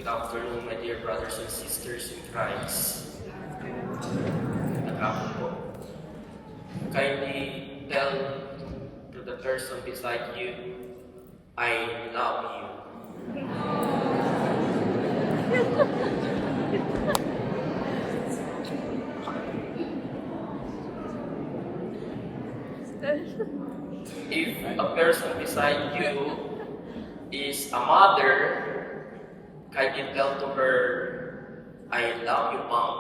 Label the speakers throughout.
Speaker 1: Good afternoon, my dear brothers and sisters in Christ. Nagkapon po. Kindly tell to the person beside you, I love you. If a person beside you is a mother, kindly tell to her, I love you, Mom.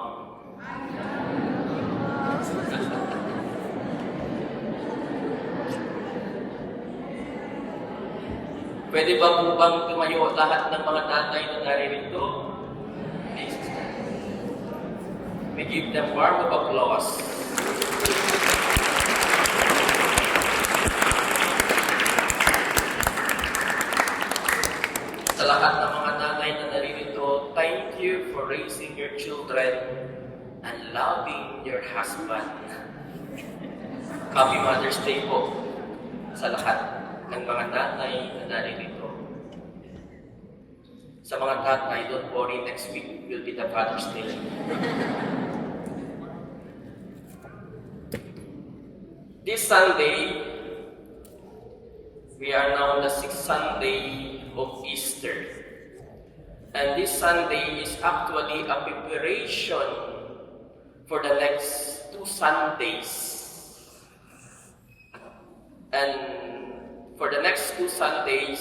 Speaker 1: Pwede ba po bang tumayo lahat ng mga tatay na naririto? Please. We give them warm of applause. Sa lahat ng mga nanay na naririto, thank you for raising your children and loving your husband. Happy Mother's Day po sa lahat ng mga nanay na naririto. Sa mga tatay, don't worry, next week will be the Father's Day. This Sunday, we are now on the 6th Sunday of Easter. And this Sunday is actually a preparation for the next 2 Sundays. And for the next 2 Sundays,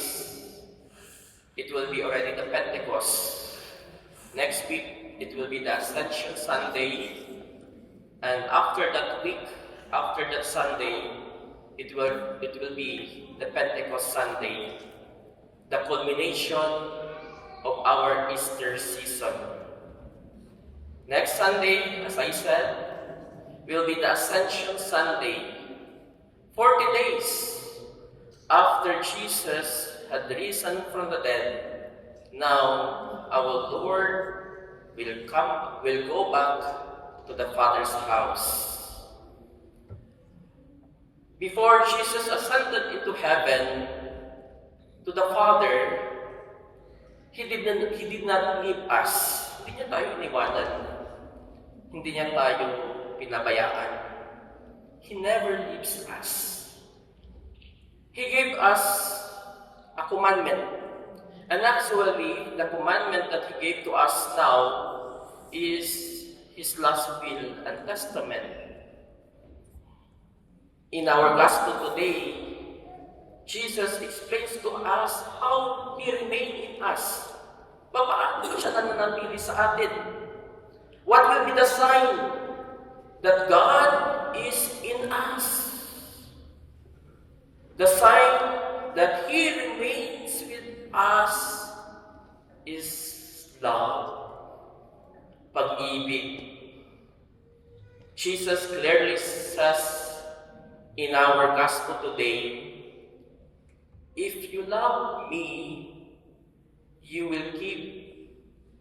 Speaker 1: it will be already the Pentecost. Next week, it will be the Ascension Sunday. And after that week, after that Sunday, it will be the Pentecost Sunday, the culmination of our Easter season. Next Sunday, as I said, will be the Ascension Sunday. 40 days after Jesus had risen from the dead, now our Lord will go back to the Father's house. Before Jesus ascended into heaven to the Father, He did not leave us. Hindi niya tayo iniwanan. Hindi niya tayo pinabayaan. He never leaves us. He gave us a commandment. And actually, the commandment that He gave to us now is His last will and testament. In our gospel today, Jesus explains to us how He remained in us. Paano siya nananatili sa atin? What will be the sign that God is in us? The sign that He remains with us is love, pag-ibig. Jesus clearly says in our gospel today, if you love me, you will keep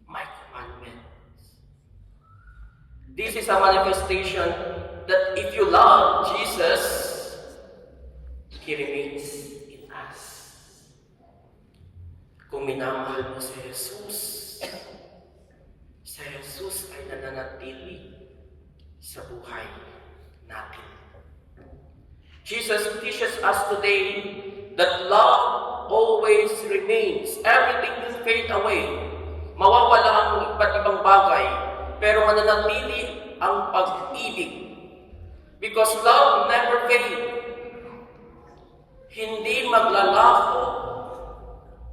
Speaker 1: my commandments. This is a manifestation that if you love Jesus, He remains in us. Kung minamahal mo si Jesus ay nananatili sa buhay natin. Jesus teaches us today that love always remains. Everything will fade away. Mawawala ang iba't ibang bagay, pero mananatili ang pag-ibig. Because love never fades. Hindi maglalaho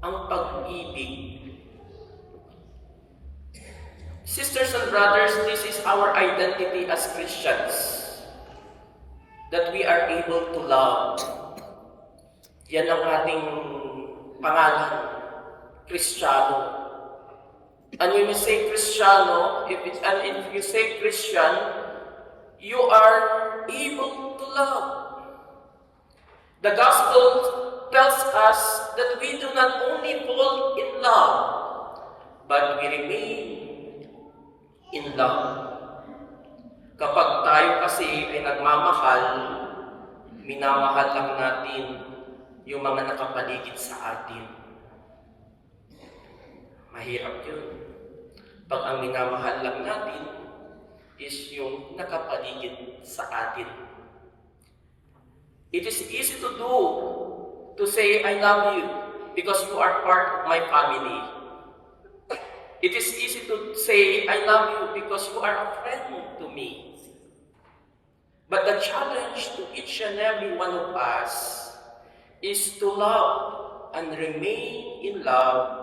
Speaker 1: ang pag-ibig. Sisters and brothers, this is our identity as Christians. That we are able to love. Yan ang ating pangalan, Kristiyano. And when you say Kristiyano, if you say Christian, you are able to love. The gospel tells us that we do not only fall in love, but we remain in love. Kapag tayo kasi ay nagmamahal, minamahal lang natin yung mga nakapaligid sa atin. My Mahirap yun. Pag ang minamahal lang natin is yung nakapaligid sa atin. It is easy to do, to say, I love you because you are part of my family. It is easy to say, I love you because you are a friend to me. But the challenge to each and every one of us is to love and remain in love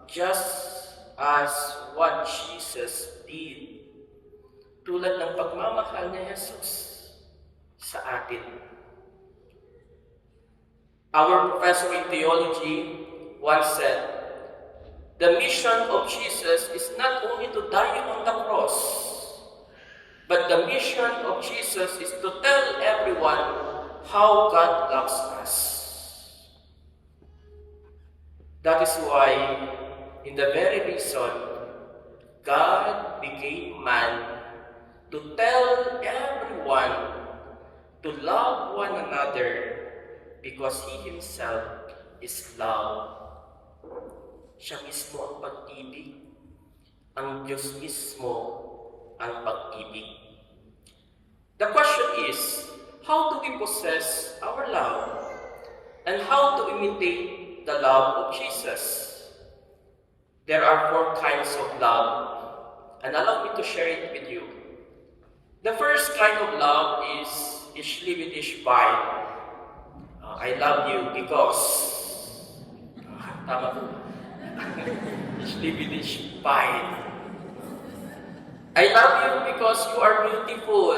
Speaker 1: just as what Jesus did. Tulad ng pagmamahal ni Jesus sa atin. Our professor in theology once said, the mission of Jesus is not only to die on the cross, but the mission of Jesus is to tell everyone how God loves us. That is why, in the very reason, God became man to tell everyone to love one another because He Himself is love. Siya mismo ang pag-ibig. Ang Diyos mismo ang pag-ibig. The question is, how do we possess our love? And how to imitate the love of Jesus? There are 4 kinds of love, and allow me to share it with you. The first kind of love is Ich liebe dich weil. I love you because. Tama po. Ich liebe dich weil. I love you because you are beautiful.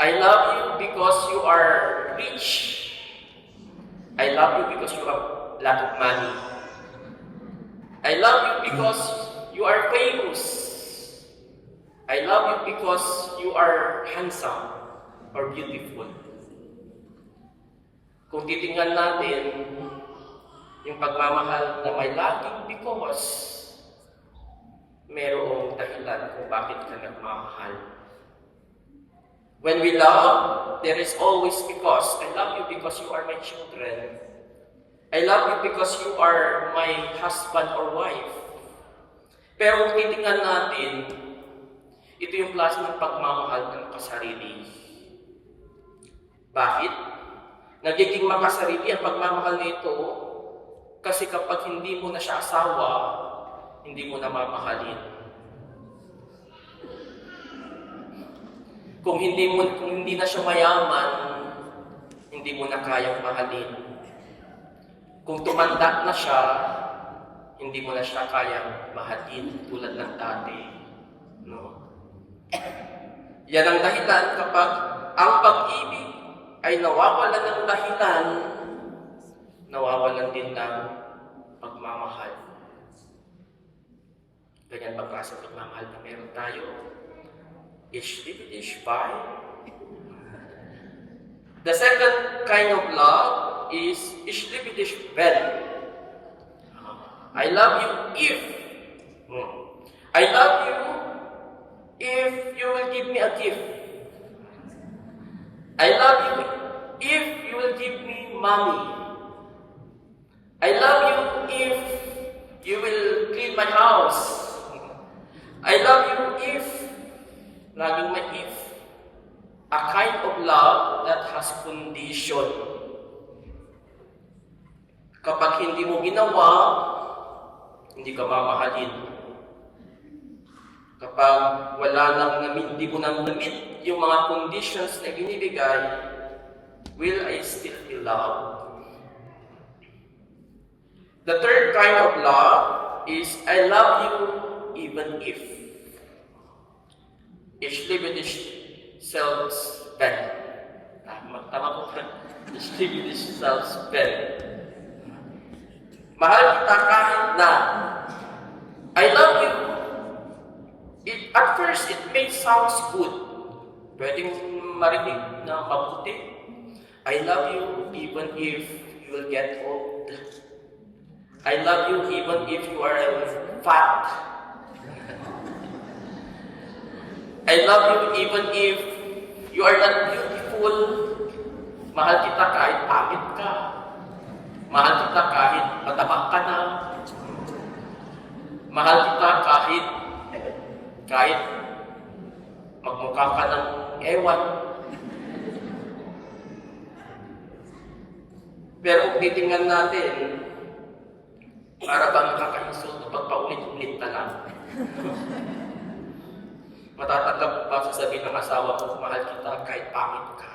Speaker 1: I love you because you are rich. I love you because you have a lot of money. I love you because you are famous. I love you because you are handsome or beautiful. Kung titingnan natin yung pagmamahal na may laging because, merong dahilan kung bakit ka nagmamahal. When we love, there is always because. I love you because you are my children. I love you because you are my husband or wife. Pero kung titingnan natin, ito yung klase ng pagmamahal na makasarili. Bakit? Nagiging makasarili ang pagmamahal nito kasi kapag hindi mo na siya asawa, hindi mo na mamahalin. Kung hindi na siya mayaman, hindi mo na kayang mahalin. Kung tumanda na siya, hindi mo na siya kayang mahalin tulad ng dati. No? Yan ang dahilan kapag ang pag-ibig ay nawawalan ng dahilan, nawawalan din ng pagmamahal. Ganyan ba klase ng pagmamahal na meron tayo? Ich liebe dich weil. The second kind of love is Ich liebe dich wenn. I love you if. I love you if you will give me a gift. I love you if you will give me money. I love you if you will clean my house. I love you if, laging may if, a kind of love that has condition. Kapag hindi mo ginawa, hindi ka mamahalin. Kapag wala nang hindi mo nang na-meet yung mga conditions na binibigay, will I still be loved? The third kind of love is I love you even if. Ich liebe dich selbst wenn. Tama po ba? Ich liebe dich selbst wenn. Mahal kita kahit na. I love you. At first, it may sound good. Pwedeng marinig na mabuti. I love you even if you will get old. I love you even if you are fat. I love you even if you are not beautiful. Mahal kita kahit pangit ka. Mahal kita kahit mataba ka na. Mahal kita kahit magmukha ka ng ewan. Pero kung titingnan natin, para bang nakakainsulto pag paulit-ulit ka lang. Matatanggap mo ba sasabihin ng asawa mo, mahal kita kahit pangit ka.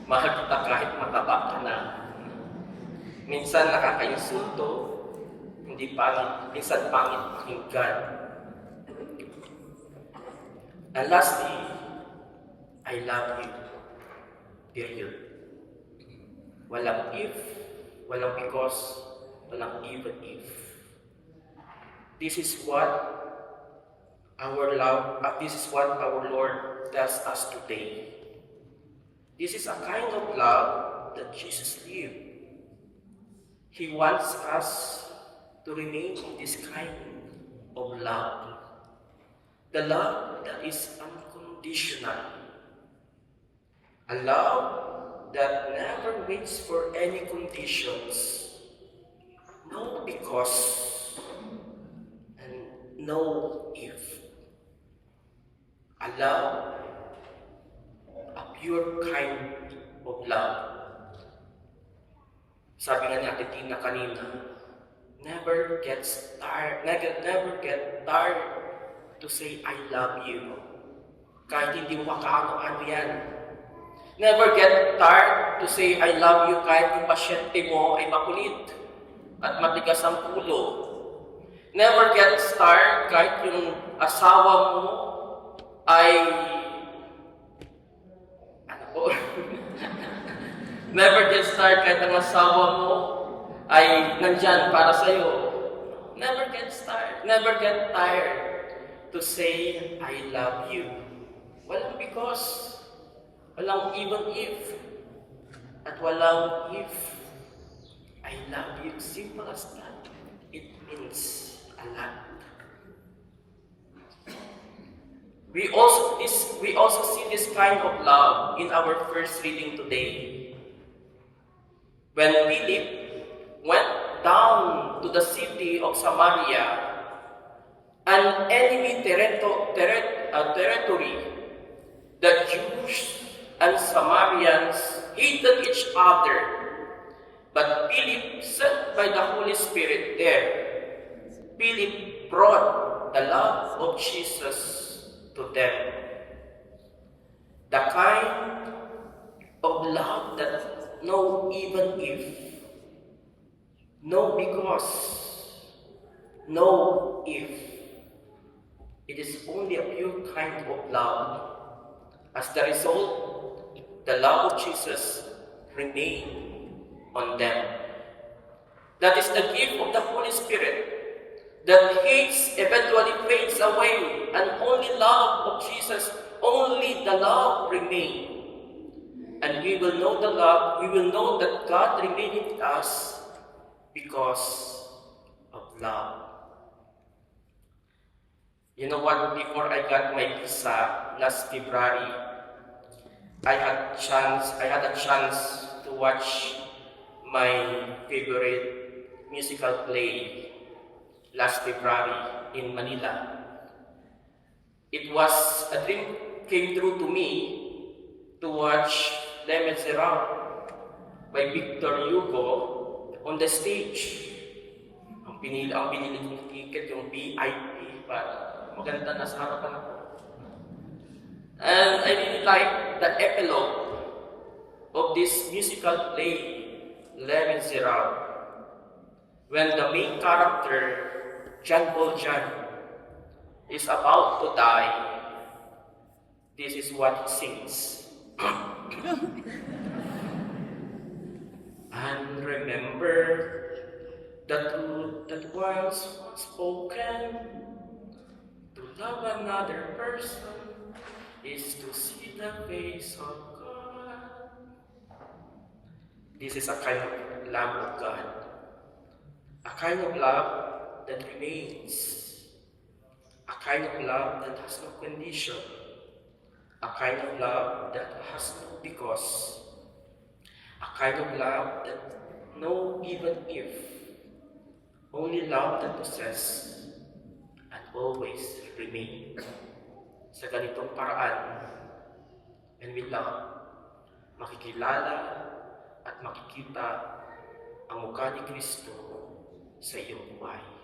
Speaker 1: Mahal kita kahit mataba ka na. Minsan nakakainsulto, hindi pangit, minsan pangit pakinggan. And lastly, I love you. Period. Walang if, walang because, walang even if. This is what our Lord tells us today. This is a kind of love that Jesus lived. He wants us to remain in this kind of love. The love that is unconditional. A love that never waits for any conditions. No because and no if. A love, a pure kind of love. Sabi nga ni Ate Tina kanina, never get tired to say I love you. Kahit hindi mo makaano-ano yan. Never get tired to say I love you kahit yung pasyente mo ay makulit at matigas ang ulo. Never get tired kahit yung asawa mo ay never get tired kahit ang asawa mo ay nandyan para sa'yo. Never get tired to say I love you. Walang because, walang even if, at walang if. I love you. Simple as that. It means a lot. We also see this kind of love in our first reading today. When Philip went down to the city of Samaria, an enemy territory, the Jews and Samaritans hated each other, but Philip, sent by the Holy Spirit there, Philip brought the love of Jesus to them. The kind of love that no even if, no because, no if. It is only a pure kind of love. As the result, the love of Jesus remained on them. That is the gift of the Holy Spirit. That hate eventually fades away, and only love of Jesus, only the love remains. And we will know the love, we will know that God remained in us because of love. You know what, before I got my visa last February, I had a chance to watch my favorite musical play last February in Manila. It was a dream came true to me to watch Les Miserables by Victor Hugo on the stage. Ang binili kong ticket, yung VIP, para maganda na sa harapan ako. And I really like the epilogue of this musical play, Les Miserables, when the main character, Jean Valjean, is about to die. This is what he sings. And remember the truth that was spoken, to love another person is to see the face of God. This is a kind of love of God. A kind of love that remains. A kind of love that has no condition. A kind of love that has no because. A kind of love that no even if. Only love that possess and always remain. Sa ganitong paraan, and we love, makikilala at makikita ang mukha ni Kristo sa iyong buhay.